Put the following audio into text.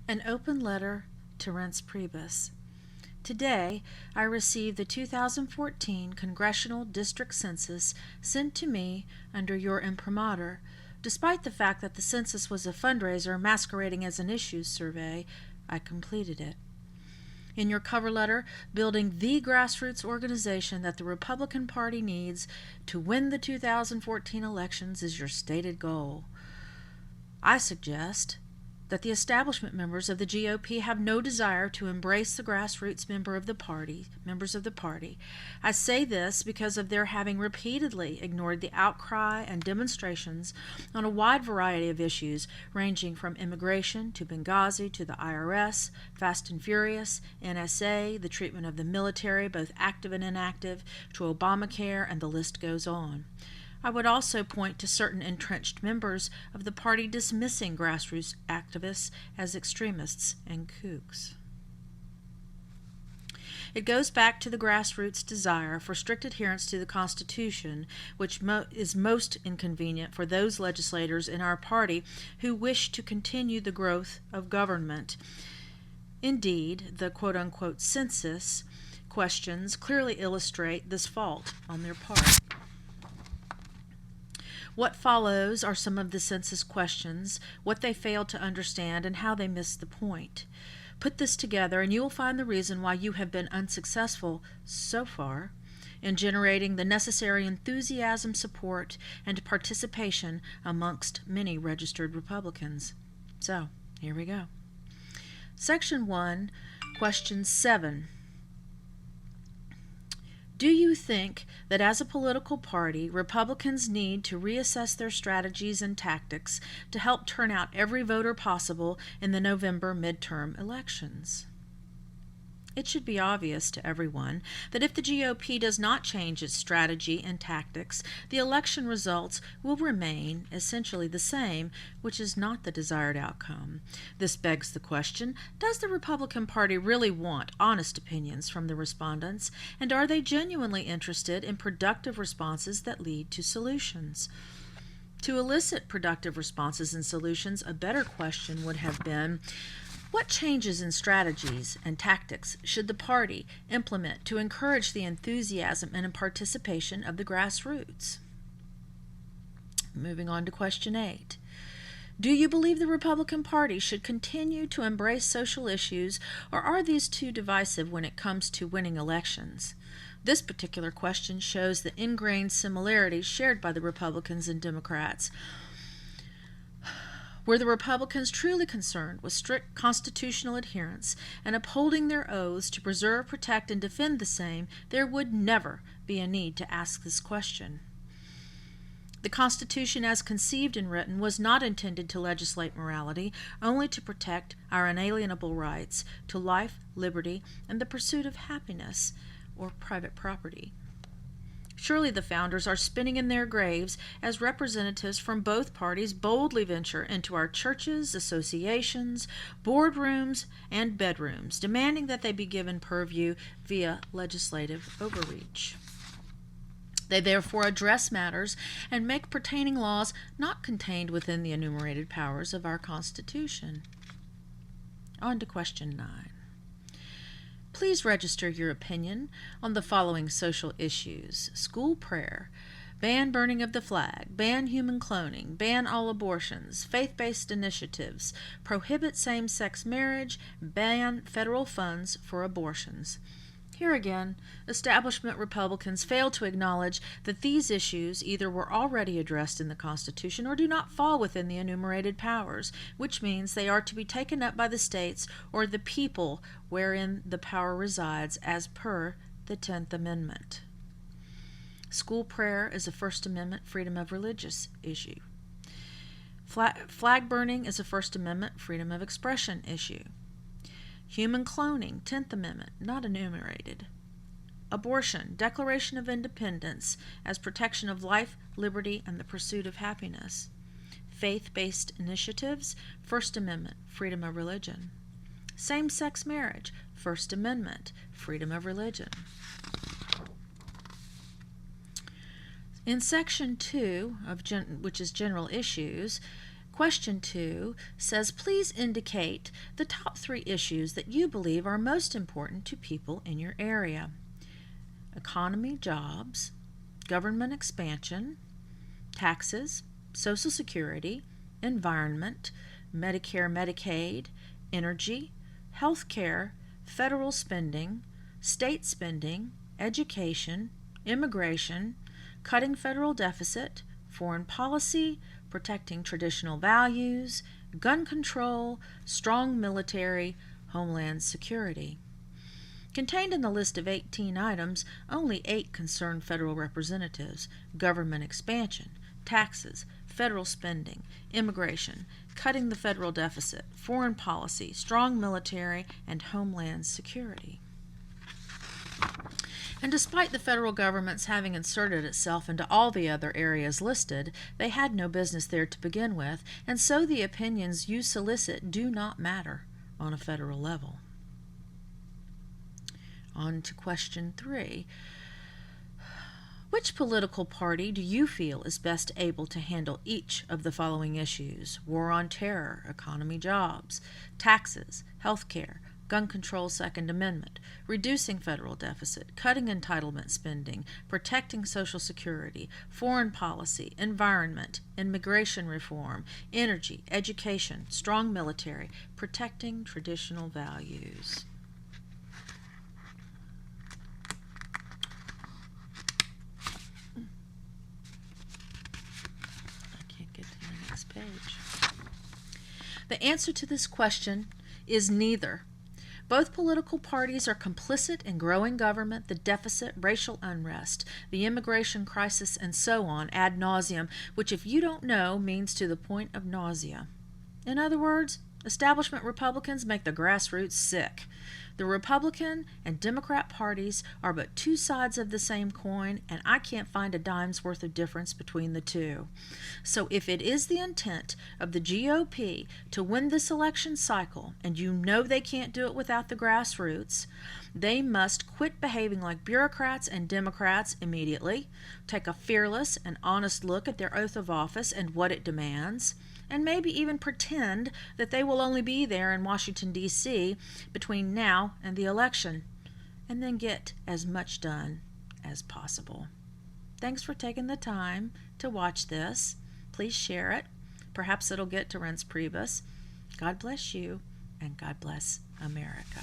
An open letter to Reince Priebus. Today, I received the 2014 Congressional District Census sent to me under your imprimatur. Despite the fact that the census was a fundraiser masquerading as an issues survey, I completed it. In your cover letter, building the grassroots organization that the Republican Party needs to win the 2014 elections is your stated goal. I suggest that the establishment members of the GOP have no desire to embrace the grassroots members of the party. I say this because of their having repeatedly ignored the outcry and demonstrations on a wide variety of issues, ranging from immigration to Benghazi to the IRS, Fast and Furious, NSA, the treatment of the military, both active and inactive, to Obamacare, and the list goes on. I would also point to certain entrenched members of the party dismissing grassroots activists as extremists and kooks. It goes back to the grassroots' desire for strict adherence to the Constitution, which is most inconvenient for those legislators in our party who wish to continue the growth of government. Indeed, the quote-unquote census questions clearly illustrate this fault on their part. What follows are some of the census questions, what they failed to understand, and how they missed the point. Put this together and you will find the reason why you have been unsuccessful so far in generating the necessary enthusiasm, support, and participation amongst many registered Republicans. So, here we go. Section 1, Question 7. Do you think that as a political party, Republicans need to reassess their strategies and tactics to help turn out every voter possible in the November midterm elections? It should be obvious to everyone that if the GOP does not change its strategy and tactics, the election results will remain essentially the same, which is not the desired outcome. This begs the question, does the Republican Party really want honest opinions from the respondents, and are they genuinely interested in productive responses that lead to solutions? To elicit productive responses and solutions, a better question would have been, what changes in strategies and tactics should the party implement to encourage the enthusiasm and participation of the grassroots? Moving on to Question 8. Do you believe the Republican Party should continue to embrace social issues, or are these too divisive when it comes to winning elections? This particular question shows the ingrained similarities shared by the Republicans and Democrats. Were the Republicans truly concerned with strict constitutional adherence and upholding their oaths to preserve, protect, and defend the same, there would never be a need to ask this question. The Constitution as conceived and written was not intended to legislate morality, only to protect our inalienable rights to life, liberty, and the pursuit of happiness or private property. Surely the founders are spinning in their graves as representatives from both parties boldly venture into our churches, associations, boardrooms, and bedrooms, demanding that they be given purview via legislative overreach. They therefore address matters and make pertaining laws not contained within the enumerated powers of our Constitution. On to Question 9. Please register your opinion on the following social issues: school prayer, ban burning of the flag, ban human cloning, ban all abortions, faith-based initiatives, prohibit same-sex marriage, ban federal funds for abortions. Here again, establishment Republicans fail to acknowledge that these issues either were already addressed in the Constitution or do not fall within the enumerated powers, which means they are to be taken up by the states or the people wherein the power resides as per the 10th Amendment. School prayer is a First Amendment freedom of religious issue. Flag burning is a First Amendment freedom of expression issue. Human cloning, 10th Amendment, not enumerated. Abortion, Declaration of Independence as protection of life, liberty, and the pursuit of happiness. Faith-based initiatives, First Amendment, freedom of religion. Same-sex marriage, First Amendment, freedom of religion. In Section 2, which is General Issues, Question 2 says, please indicate the top 3 issues that you believe are most important to people in your area. Economy, jobs, government expansion, taxes, Social Security, environment, Medicare, Medicaid, energy, health care, federal spending, state spending, education, immigration, cutting federal deficit, foreign policy, protecting traditional values, gun control, strong military, homeland security. Contained in the list of 18 items, only 8 concern federal representatives: government expansion, taxes, federal spending, immigration, cutting the federal deficit, foreign policy, strong military, and homeland security. And despite the federal government's having inserted itself into all the other areas listed, they had no business there to begin with, and so the opinions you solicit do not matter on a federal level. On to question 3. Which political party do you feel is best able to handle each of the following issues: war on terror, economy, jobs, taxes, health care, gun control, Second Amendment, reducing federal deficit, cutting entitlement spending, protecting Social Security, foreign policy, environment, immigration reform, energy, education, strong military, protecting traditional values? Page. The answer to this question is neither. Both political parties are complicit in growing government, the deficit, racial unrest, the immigration crisis, and so on ad nauseum, which, if you don't know, means to the point of nausea. In other words, establishment Republicans make the grassroots sick. The Republican and Democrat parties are but 2 sides of the same coin, and I can't find a dime's worth of difference between the two. So if it is the intent of the GOP to win this election cycle, and you know they can't do it without the grassroots, they must quit behaving like bureaucrats and Democrats immediately, take a fearless and honest look at their oath of office and what it demands, and maybe even pretend that they will only be there in Washington, D.C. between now and the election, and then get as much done as possible. Thanks for taking the time to watch this. Please share it. Perhaps it'll get to Reince Priebus. God bless you, and God bless America.